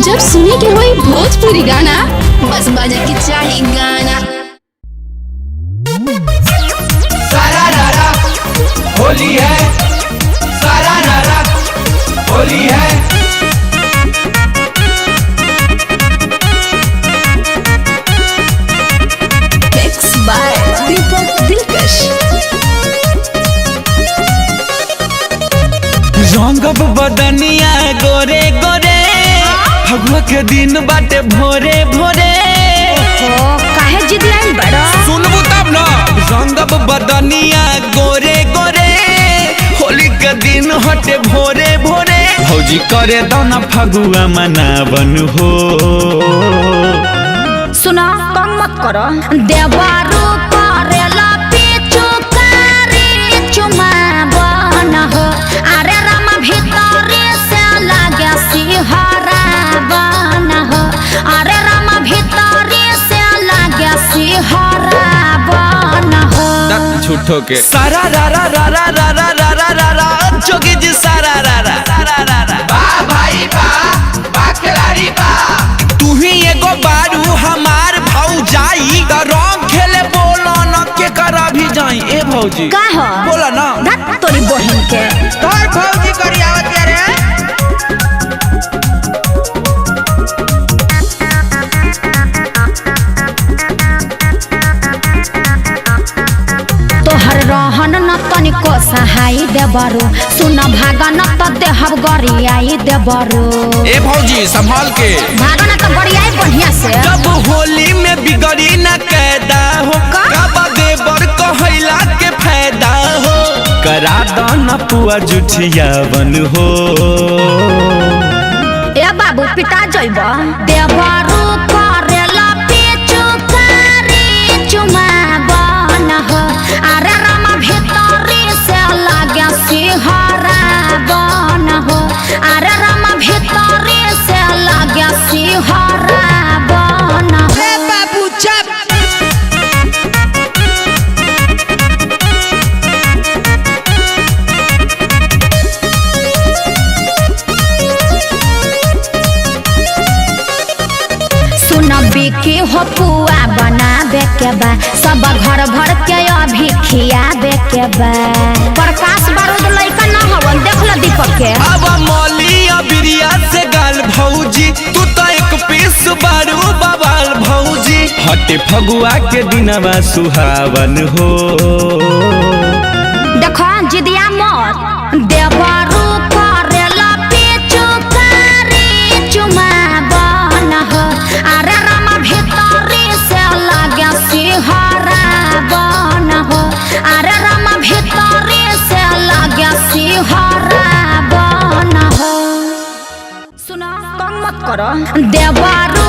जब सुने के होई भोजपुरी गाना बस बजे के चाही गाना। सारा रारा होली है, सारा रारा होली है। मिक्स बाय दीपक दिलकश। रंगब बदनिया गोरे गोरे, फगुआ के दिन बाटे भोरे भोरे। काहे जिद आई बड़ा? सुनबू तब न। रंगब बदनिया गोरे गोरे, होली के दिन हटे भोरे भोरे। भौजी करे दाना फगुआ मनावन हो। सुना कम मत करो। देवारू करेला पीछू कारी चुमावन हो। अरे राम भीतरी से लागे सिहरा बन हो। अरे राम भीतरी से लागे सिहरा बन हो। झूठो के सारा रारा रारा रारा रारा रारा, जोगी जी सारा रारा रारा रारा। बा भाई बा, बा खिलाड़ी बा। तू ही एगो बारू हमार भौजाई, रंग खेले बोलो न के करा भी जाई। ए भौजी का हो? बोला ना। धत तोरी बहन के। तोर भौजी करी आवत रे। तोहर रहन न तनिको सहाय देबरू। सुन भागन त देहब गरियाई देबरू। ए भौजी संभाल के। भागन त गरियाई बढ़िया से। जब होली में बिगड़ी न कैदा हो, कब देवर कहैला के फायदा हो। करा दाना पुआ जुठिया बन हो। ए बाबू पिता जइब। देवरू करेला पीछू कारी चुमावन हो। अरे राम भीतरी से लागे सिहरा बन हो। अरे राम भीतरी से लागे सिहरा बन हो। बाबू चप। सुनबी के हो पुआ बनाबे के बा, सब घर भर के अभी खियाबे के बा। प्रकाश बारूद लइका न हवन, देख ल दीपक के। अब मौलिया बिरिया से गाल भौजी, तू तो एक पीस बारू बवाल भौजी। हटे फगुआ के दिनवा सुहावन हो। देखो जिदिया मत। देवरू करेला पीछू कारी चुमावन हो। अरे राम भीतरी से लागे सिहरा बन हो। अरे राम भीतरी से लागे सिहरा बन हो। सुनो कम मत करो। देवरू